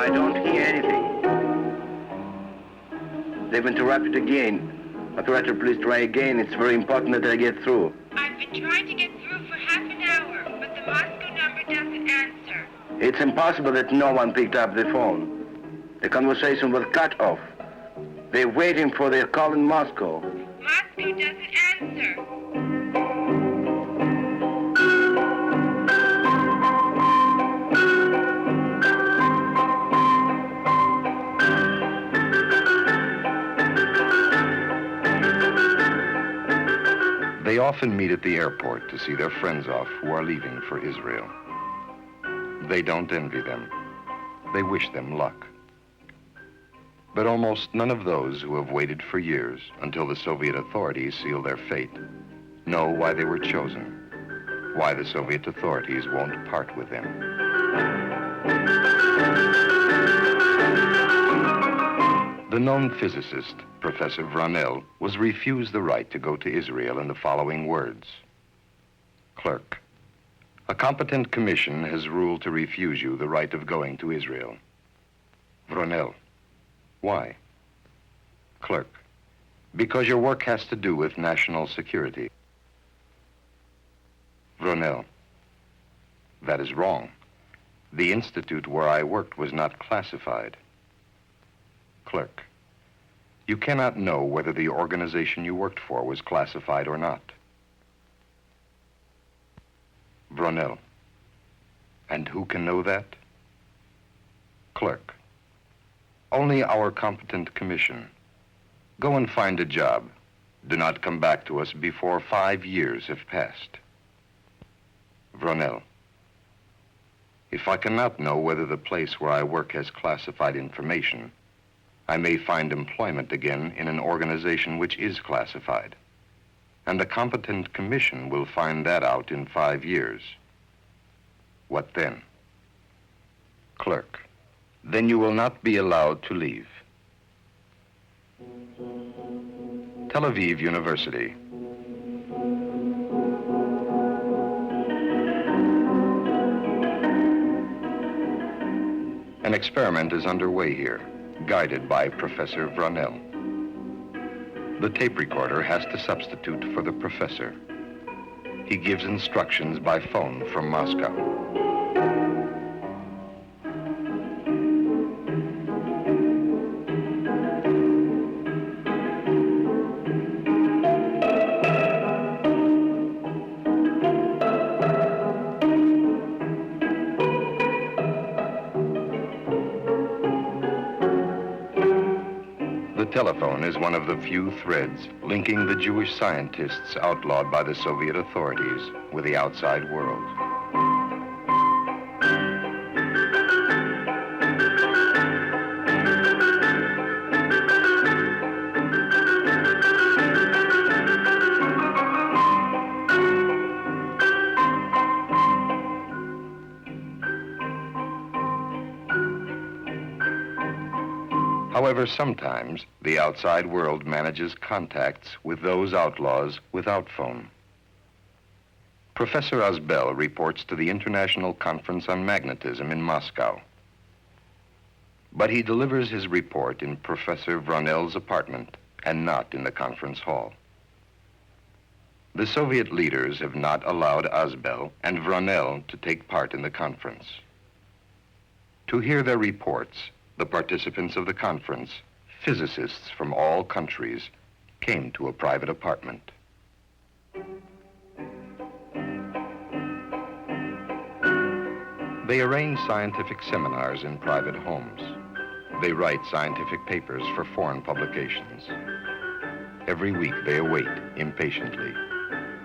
I don't hear anything. They've interrupted again. Operator, please try again. It's very important that I get through. I've been trying to get through for half an hour, but the Moscow number doesn't answer. It's impossible that no one picked up the phone. The conversation was cut off. They're waiting for their call in Moscow. Moscow doesn't answer. They often meet at the airport to see their friends off who are leaving for Israel. They don't envy them. They wish them luck. But almost none of those who have waited for years until the Soviet authorities seal their fate know why they were chosen, why the Soviet authorities won't part with them. The known physicist, Professor Vronel, was refused the right to go to Israel in the following words. Clerk, a competent commission has ruled to refuse you the right of going to Israel. Vronel, why? Clerk, because your work has to do with national security. Vronel, that is wrong. The institute where I worked was not classified. Clerk, you cannot know whether the organization you worked for was classified or not. Vronel, and who can know that? Clerk, only our competent commission. Go and find a job. Do not come back to us before 5 years have passed. Vronel, if I cannot know whether the place where I work has classified information, I may find employment again in an organization which is classified. And the competent commission will find that out in 5 years. What then? Clerk, then you will not be allowed to leave. Tel Aviv University. An experiment is underway here, guided by Professor Vronel. The tape recorder has to substitute for the professor. He gives instructions by phone from Moscow. The telephone is one of the few threads linking the Jewish scientists outlawed by the Soviet authorities with the outside world. However, sometimes the outside world manages contacts with those outlaws without phone. Professor Asbel reports to the International Conference on Magnetism in Moscow. But he delivers his report in Professor Vronel's apartment and not in the conference hall. The Soviet leaders have not allowed Asbel and Vronel to take part in the conference. To hear their reports, the participants of the conference, physicists from all countries, came to a private apartment. They arrange scientific seminars in private homes. They write scientific papers for foreign publications. Every week they await, impatiently,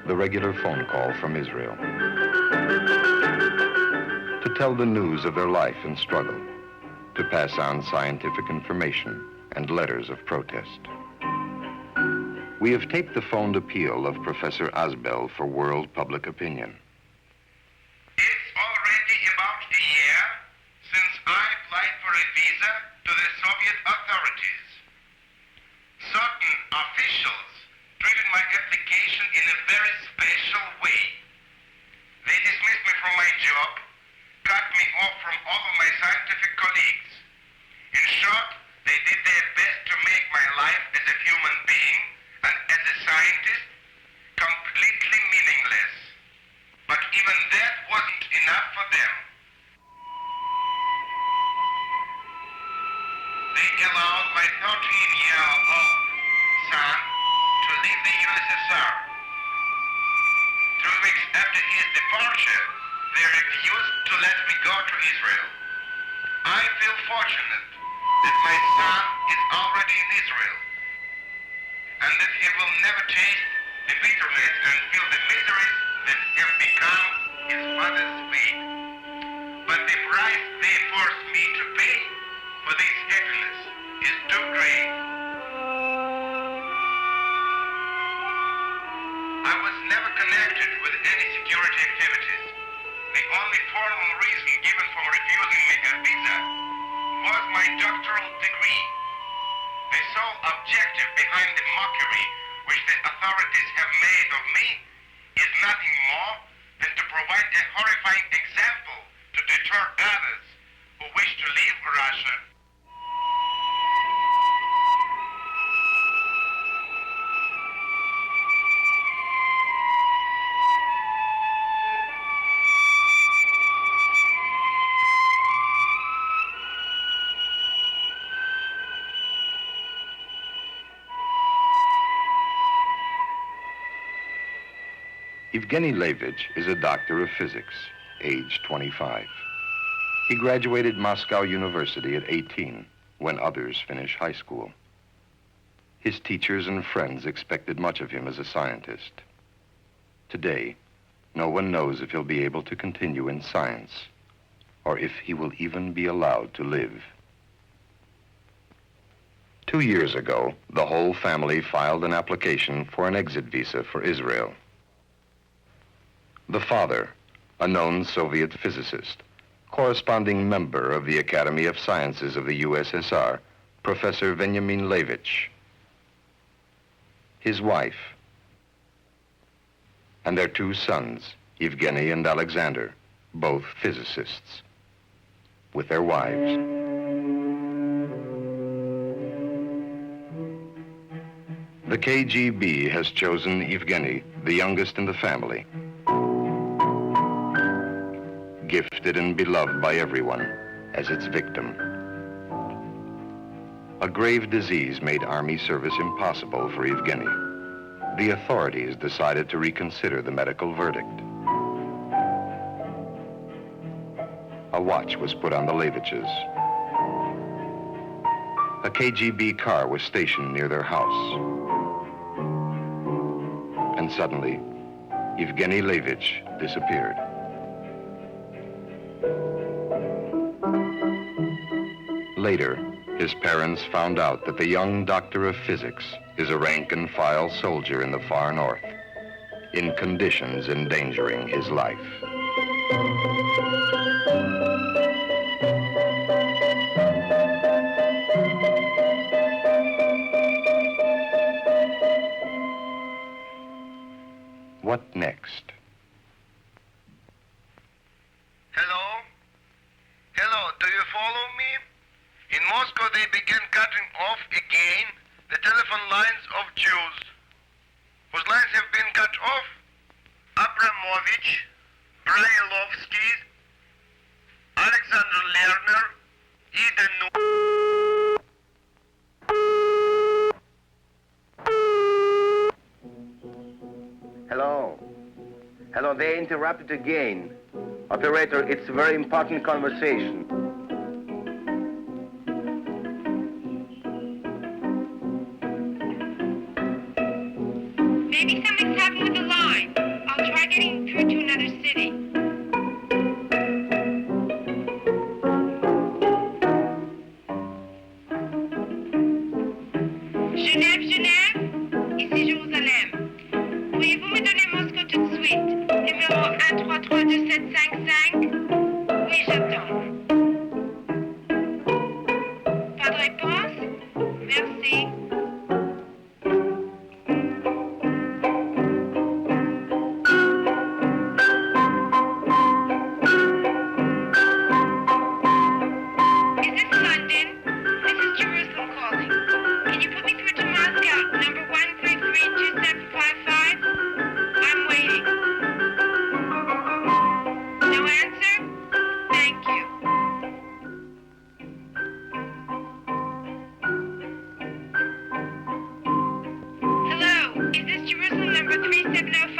the regular phone call from Israel to tell the news of their life and struggle, to pass on scientific information and letters of protest. We have taped the phoned appeal of Professor Asbel for world public opinion. It's already about a year since I applied for a visa to the Soviet authorities. Certain officials treated my application in a very special way. They dismissed me from my job, cut me off from all of my scientific colleagues, life as a human being and as a scientist completely meaningless. But even that wasn't enough for them. They allowed my 13-year-old son to leave the USSR. 3 weeks after his departure, they refused to let me go to Israel. I feel fortunate that my son is already in Israel, and that he will never taste the bitterness and feel the miseries that have become his father's fate. But the price they force me to pay for this happiness is too great. I was never connected with any security activities. The only formal reason given for refusing me a visa was my doctoral degree. The sole objective behind the mockery which the authorities have made of me is nothing more than to provide a horrifying example to deter others who wish to leave Russia. Evgeny Levitch is a doctor of physics, age 25. He graduated Moscow University at 18, when others finish high school. His teachers and friends expected much of him as a scientist. Today, no one knows if he'll be able to continue in science, or if he will even be allowed to live. 2 years ago, the whole family filed an application for an exit visa for Israel. The father, a known Soviet physicist, corresponding member of the Academy of Sciences of the USSR, Professor Veniamin Levitch. His wife, and their 2 sons, Evgeny and Alexander, both physicists, with their wives. The KGB has chosen Evgeny, the youngest in the family, gifted and beloved by everyone, as its victim. A grave disease made army service impossible for Evgeny. The authorities decided to reconsider the medical verdict. A watch was put on the Levitches. A KGB car was stationed near their house. And suddenly, Evgeny Levitch disappeared. Later, his parents found out that the young doctor of physics is a rank-and-file soldier in the far north, in conditions endangering his life. What next? Hello? Hello, do you follow me? In Moscow, they began cutting off again the telephone lines of Jews, whose lines have been cut off. Abramovich, Brailovsky, Alexander Lerner, Eden. Hello. Hello, they interrupted again. Operator, it's a very important conversation. Maybe something's happened with the line. I'll try getting through to another city. Genève, Genève, ici Jérusalem. Pourriez-vous me donner Moscou tout de suite? Numéro 1332755. Oui, j'attends. Pas de réponse? Merci. 704